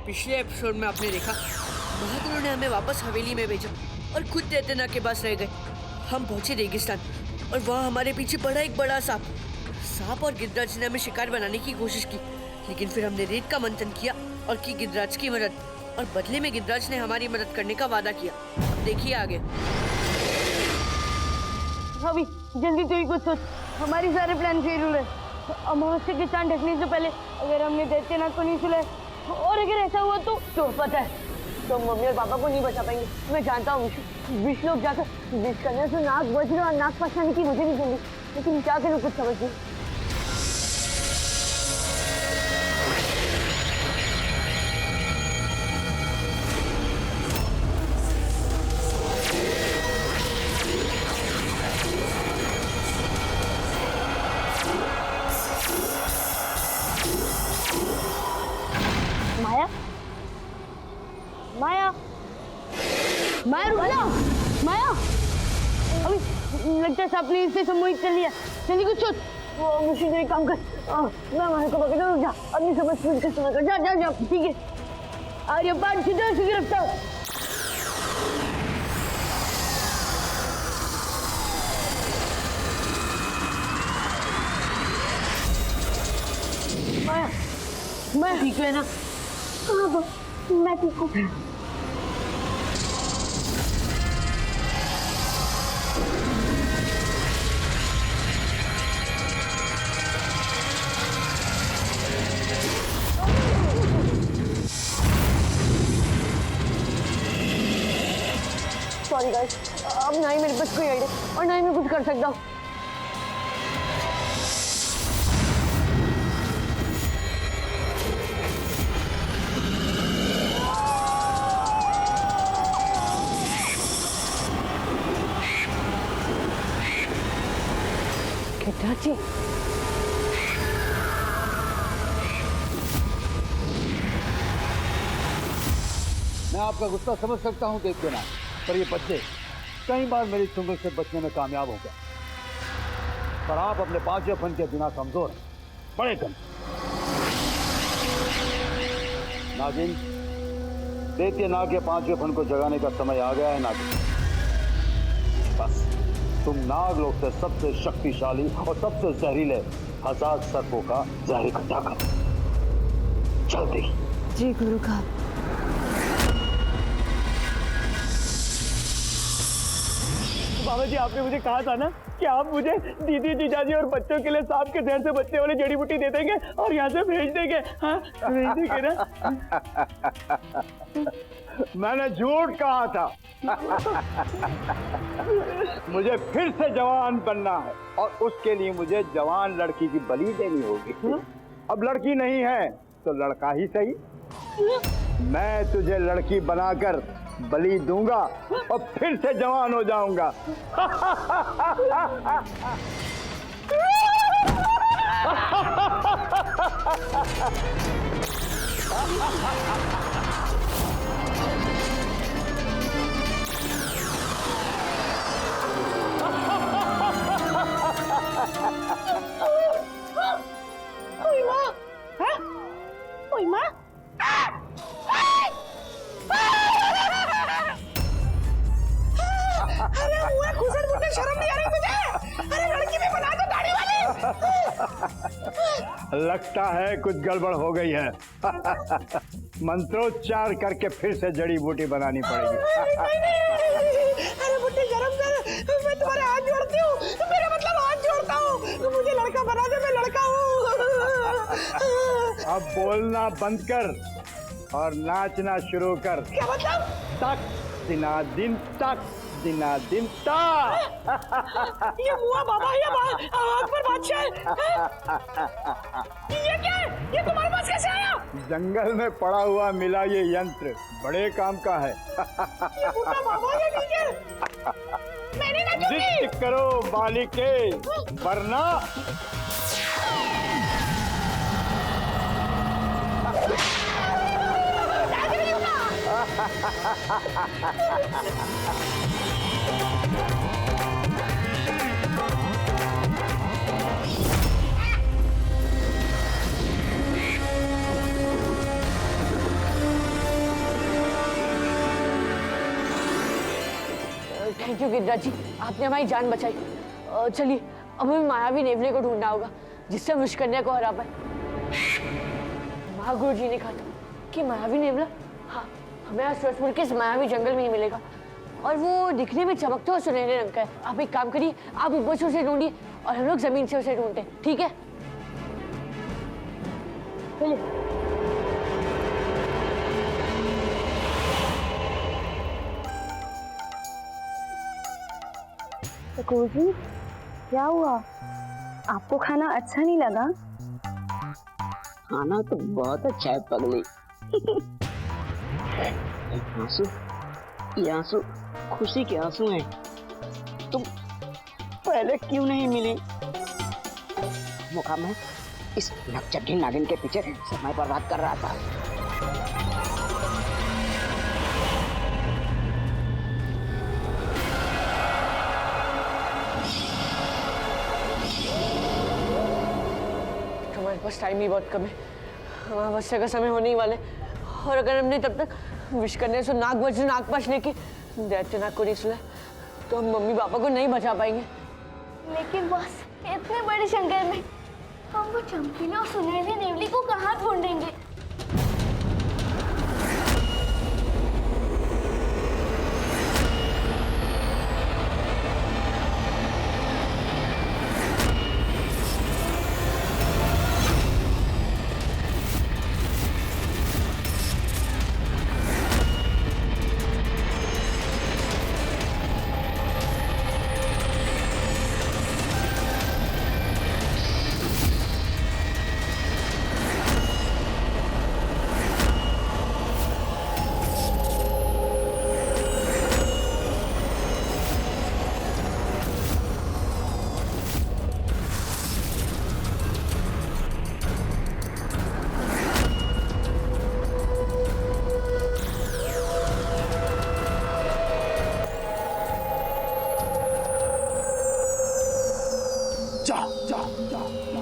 पिछले एपिसोड में आपने देखा बहादुर ने हमें वापस हवेली में भेजा और खुद दैत्यनाग के पास रह गए। हम पहुंचे रेगिस्तान और वहाँ हमारे पीछे पड़ा एक बड़ा सांप और गिद्धराज ने हमें शिकार बनाने की कोशिश की, लेकिन फिर हमने रेत का मंथन किया और की गिद्धराज की मदद, और बदले में गिद्धराज ने हमारी मदद करने का वादा किया। अब देखिए आगे। अभी जल्दी तू ही कुछ सोच, हमारी सारे प्लान फेल हुए। अमावस्या के चांद ढकने से पहले अगर हमने दैत्यनाग को नहीं सुलाया और अगर ऐसा हुआ तो पता है तो मम्मी और पापा को नहीं बचा पाएंगे। मैं जानता हूँ विष्णु लोग जाकर विष करने से नाग बच रहा और नाग फंसाने की मुझे नहीं चाहिए, लेकिन क्या करूँ कुछ समझ नहीं। माया माया माया रुक जाओ। माया अभी लगता है सांप ने इसे सम्मोहित कर लिया। जल्दी कुछ सोच। वो मुझे एक काम कर, मैं माया को पकड़ लूँ। जा अपनी समझ पूछ के सुना कर। जा जा जा ठीक है। आर्यपान सीधा से गिरफ्तार। माया मैं ठीक है ना? हाँ मैं ठीक हूँ। सॉरी गाइस, अब ना ही मेरे पास कोई आइडिया और ना ही मैं कुछ कर सकता हूँ। गिद्धराज जी, मैं आपका गुस्सा समझ सकता हूँ दैत्यनाग, पर ये बच्चे कई बार मेरी चुंगल से बचने में कामयाब हो गए, पर आप अपने पांचवें फन के बिना कमजोर हैं, बड़े कम। नागिन, दैत्यनाग के पांचवें फन को जगाने का समय आ गया है नागिन। बस तुम नागलोक से सबसे शक्तिशाली और सबसे जहरीले 1000 सर्पों का जहर इकट्ठा करो जल्दी। जी गुरु का। बाबा जी, आपने मुझे कहा था ना कि आप मुझे दीदी जीजाजी और बच्चों के लिए सांप के जहर से बचने वाली जड़ी बूटी दे देंगे और यहाँ से भेज देंगे। हाँ भेज देंगे ना? मैंने झूठ कहा था। मुझे फिर से जवान बनना है और उसके लिए मुझे जवान लड़की की बलि देनी होगी। अब लड़की नहीं है तो लड़का ही सही। मैं तुझे लड़की बनाकर बलि दूंगा और फिर से जवान हो जाऊंगा। ओए माँ, हैं? ओए माँ, अरे हुआ घुसड़ मुझे शर्म नहीं आ रही मुझे। अरे लड़की में बना दो दाढ़ी वाली। लगता है कुछ गड़बड़ हो गई है। मंत्रोच्चार करके फिर से जड़ी बूटी बनानी पड़ेगी। अरे बुट्टी शर्म कर, मैं तुम्हारे हाथ जोड़ती हूँ। मेरा मतलब हाथ जोड़ता हूँ, मुझे लड़का बना दे, मैं लड़का हूँ। अब बोलना बंद कर और नाचना शुरू कर। क्या मतलब? तक दिना दिन तक दिना दिन तक। ये मुआ बाबा, ये अकबर बादशाह है। ये क्या है? ये तुम्हारे पास कैसे आया? जंगल में पड़ा हुआ मिला ये यंत्र, बड़े काम का है। ये बूढ़ा बाबा ये नीचे। मैंने ना जिद करो बालिके, वरना यू गिरिराज जी, आपने हमारी जान बचाई। चलिए अब हमें मायावी नेवले को ढूंढना होगा जिससे हम विषकन्या को हरा पाए। महागुरु जी ने कहा था कि मायावी नेवला, हाँ, हमें आज सूरजपुर के इस मायावी जंगल में ही मिलेगा और वो दिखने में चमकता और सुनहरे रंग का है। आप एक काम करिए, आप ऊपर से उसे ढूंढिए और हम लोग जमीन से उसे ढूंढते हैं, ठीक है? चलिए। ठाकुर जी, क्या हुआ? आपको खाना अच्छा नहीं लगा? खाना तो बहुत अच्छा है पगली। आंसू, ये आंसू खुशी के आंसू हैं। तुम पहले क्यों नहीं मिली? मौका मैं इस नकचढ़ी नागिन के पीछे समय बर्बाद कर रहा था। हमारे पास टाइम ही बहुत कम है, अमावस्या का समय होने ही वाले, और अगर हमने तब तक विषकन्या से नाग बचने की दैत्यनाग को नहीं सुना तो हम मम्मी पापा को नहीं बचा पाएंगे। लेकिन बस इतने बड़े जंगल में हम वो चमकीले और सुनहरी नेवली को कहाँ ढूंढेंगे?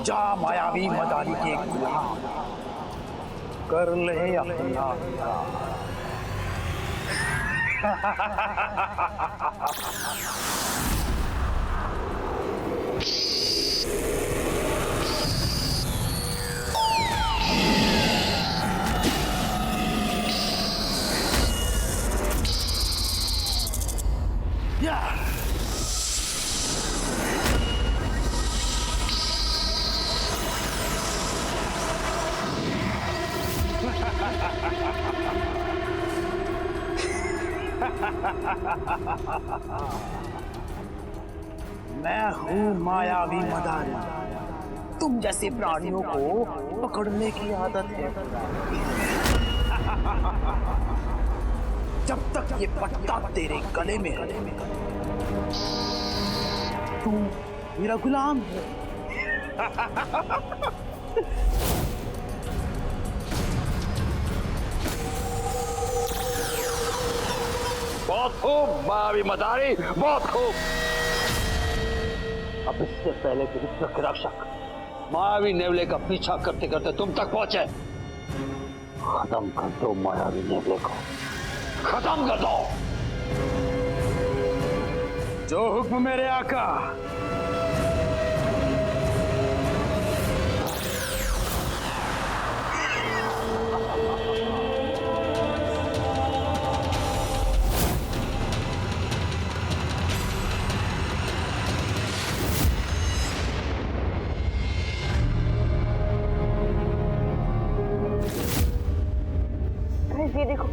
जा मायावी मदारी के गुलाम, कर ले अपना मैं हूँ मायावी मदारी। तुम जैसे प्राणियों को पकड़ने की आदत है। जब तक ये पट्टा तेरे गले में है, तू मेरा गुलाम है। बहुत खूब मायावी मदारी, बहुत खूब। अब इससे पहले कि विश्व के रक्षक मायावी नेवले का पीछा करते करते तुम तक पहुंचे, खत्म कर दो मायावी नेवले को, खत्म कर दो। जो हुक्म मेरे आका। ये देखो,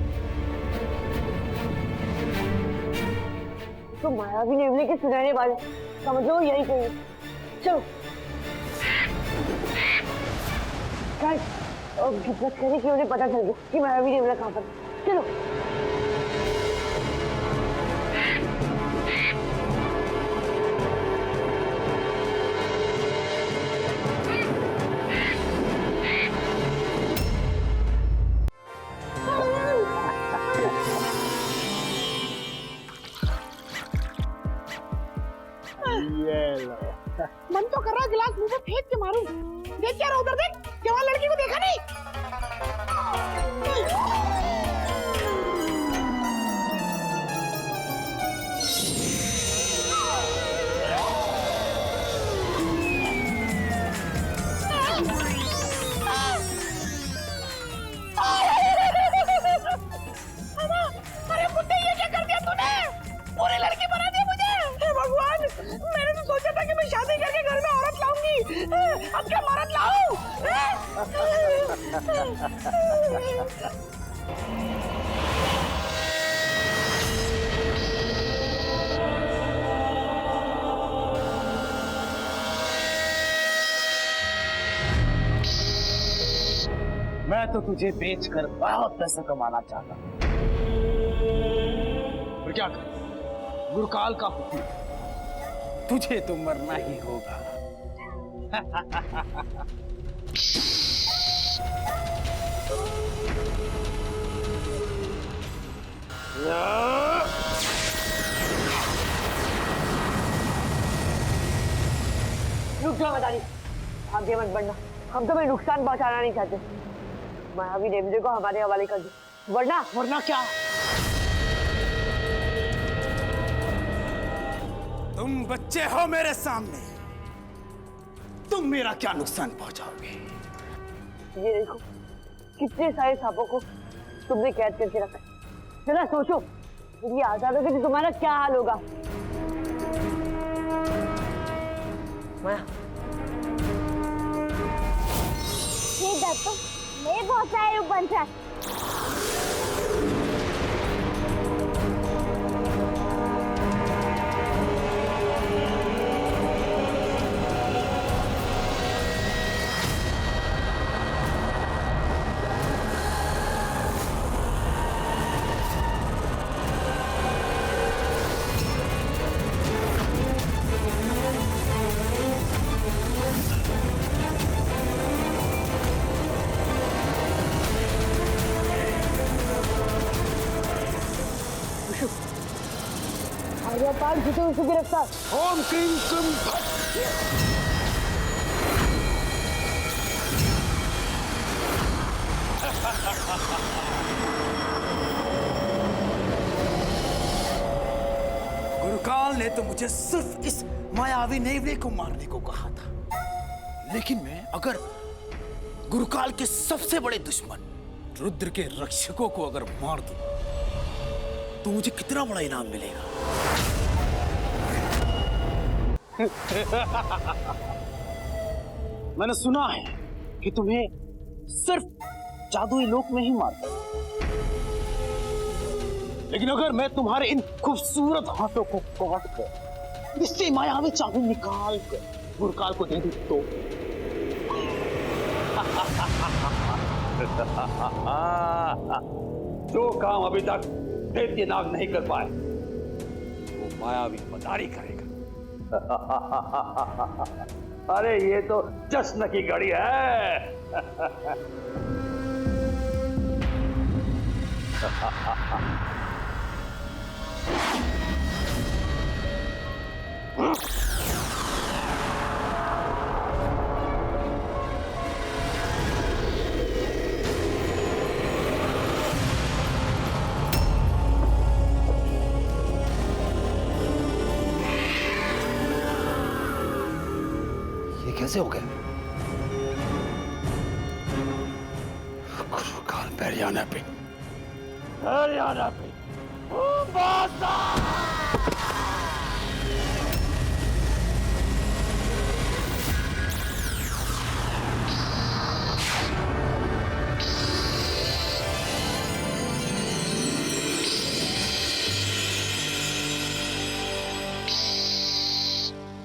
तो मायावी नेवले के सुनहरे वाले, समझो यही चाहिए। चलो गाइस, करे कि उन्हें पता चल गया कि मायावी नेवला कहाँ पर। चलो मन तो कर रहा है गिलास मुंह में फेंक के मारूं। देख क्या रहा, उधर देख, क्या वहां लड़की को देखा नहीं? अब क्या मरद लाऊं? मैं तो तुझे बेचकर बहुत पैसा कमाना चाहता हूं। फिर क्या कर? गुरकाल का हुक्म, तुझे तो मरना ही होगा। रुक जाओ मदारी, आगे मत बढ़ना। हम तुम्हें नुकसान पहुंचाना नहीं चाहते। महावीर नेवले को हमारे हवाले कर दो, वरना वरना क्या? तुम बच्चे हो मेरे सामने, तुम मेरा क्या नुकसान पहुंचाओगे? ये देखो कितने सारे सांपों को तुमने कैद करके रखा है। जरा सोचो, ये आजाद हो गए तो तुम्हारा क्या हाल होगा। माया, ये दत्तू मैं बहुत सारे रूप बन सकता। आर्या पाल जिसे उसे गिरफ्तार। ओम क्रीम कुम फट। गुरुकाल ने तो मुझे सिर्फ इस मायावी नेवले को मारने को कहा था, लेकिन मैं अगर गुरुकाल के सबसे बड़े दुश्मन रुद्र के रक्षकों को अगर मार दूं तो मुझे कितना बड़ा इनाम मिलेगा। मैंने सुना है कि तुम्हें सिर्फ जादुई लोक में ही मारता, लेकिन अगर मैं तुम्हारे इन खूबसूरत हाथों को काट कर इससे मायावी चाबी निकाल कर गुरकाल को दे दूं तो जो काम अभी तक दैत्यनाग नहीं कर पाए वो मायावी मदारी करेगा। अरे ये तो जश्न की घड़ी है। कैसे हो गया? गुरुकाल हरियाणा पे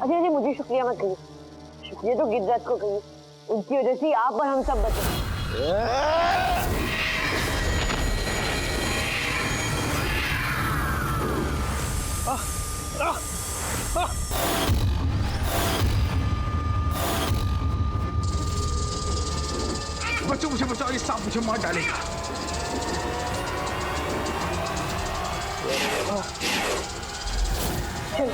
अजय जी मुझे शुक्रिया मत कहिए, ये तो गिरिराज को कहिए, उनकी वजह से आप और हम सब बचे। बच्चों मुझे बचाओ, ये सांप मुझे मार डालेगा। चलो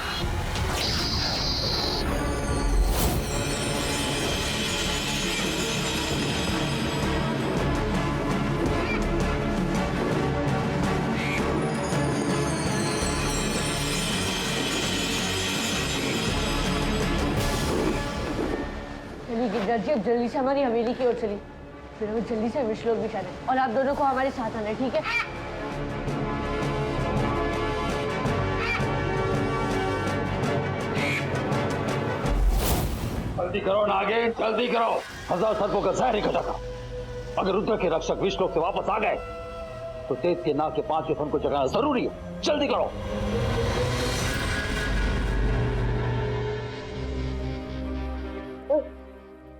गिरिराज जी, अब जल्दी से हमारी हवेली की ओर चली, फिर हमें जल्दी से विश्वलोक भी जाना है और आप दोनों को हमारे साथ आना है, ठीक है? जल्दी करो नागिन, जल्दी करो। 1000 सर्पों का जहर इकट्ठा करो। अगर रुद्र के रक्षक विष्णु से वापस आ गए तो दैत्य नाग के 5वें फन को जगाना जरूरी है। जल्दी करो।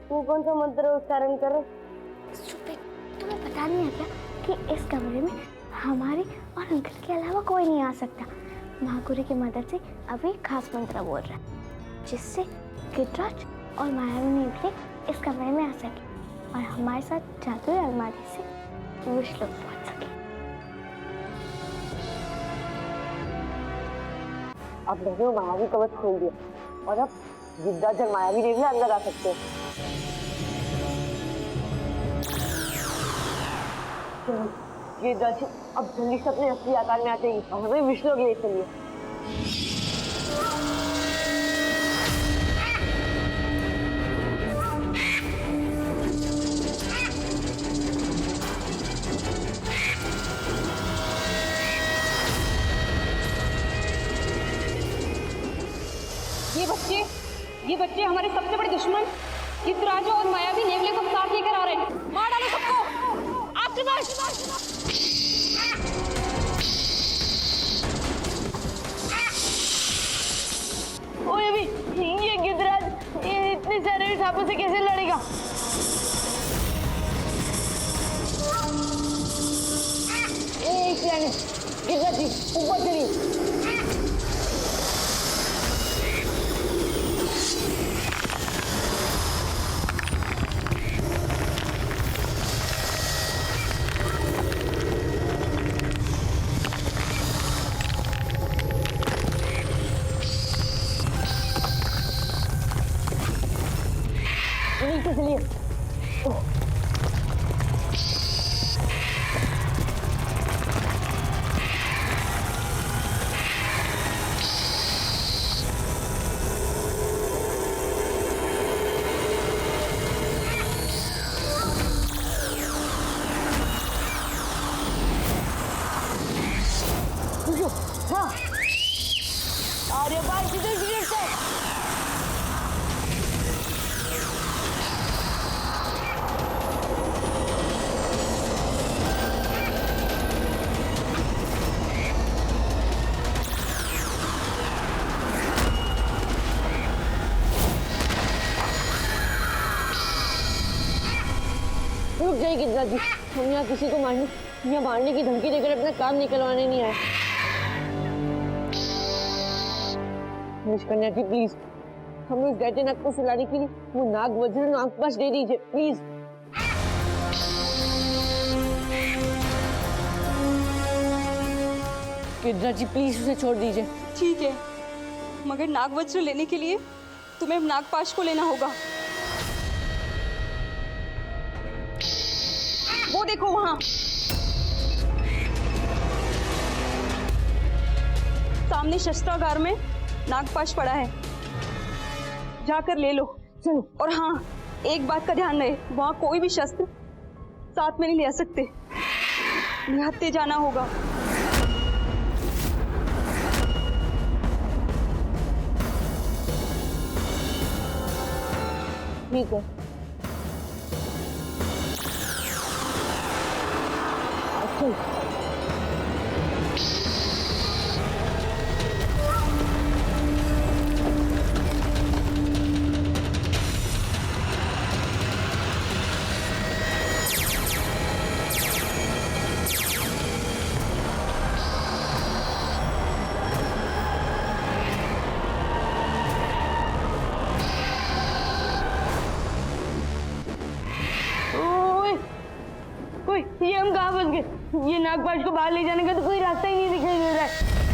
तू कौन सा मंत्र उच्चारण कर रहे? चुप, तुम्हें पता नहीं है क्या कि इस कमरे में हमारे और अंकल के अलावा कोई नहीं आ सकता। महागुरु की मदद से अभी खास मंत्र बोल रहा है जिससे गिद्धराज और मायावी नेवले इस कमरे में आ सके और हमारे साथ जादुई अलमारी से विष्णु पहुंच सके। अब मैंने वो मायावी कवच खोल दिया और अब गिद्धराज और मायावी नेवले अंदर आ सकते हैं। गिद्धराज अब जल्दी से अपने असली आकार में आ जाएगी और हमें विष्णु के लिए चलिए। ये बच्चे हमारे सबसे बड़े दुश्मन गिद्धराज और मायावी नेवले को साथ लेकर आ रहे हैं। मार डालो सबको। आपके पास ओए अभी ये गिद्धराज ये इतने सारे सांपों से कैसे लड़ेगा? गिद्धराज जी ऊपर चलिए। नीचे चलिए। हाँ अरे बार किधर से रुक जाइए गिद्धराज जी, हम यहाँ किसी को मारने की धमकी देकर अपना काम निकलवाने नहीं आए। निष्कन्या जी प्लीज हमें उस दैत्य नाग को सुलाने के लिए वो नाग वज्र नागपाश दे दीजिए प्लीज। गिद्धराज जी प्लीज उसे छोड़ दीजिए। ठीक है, मगर नागवज्र लेने के लिए तुम्हें नागपाश को लेना होगा। वो देखो वहां सामने शस्त्रागार में नागपाश पड़ा है, जाकर ले लो। चलो। और हाँ, एक बात का ध्यान रहे, वहां कोई भी शस्त्र साथ में नहीं ले सकते, निहत्थे जाना होगा। ठीक है। अच्छा ये हम कहाँ फंस गए? ये नागपाश को बाहर ले जाने का तो कोई रास्ता ही नहीं दिखाई दे रहा है।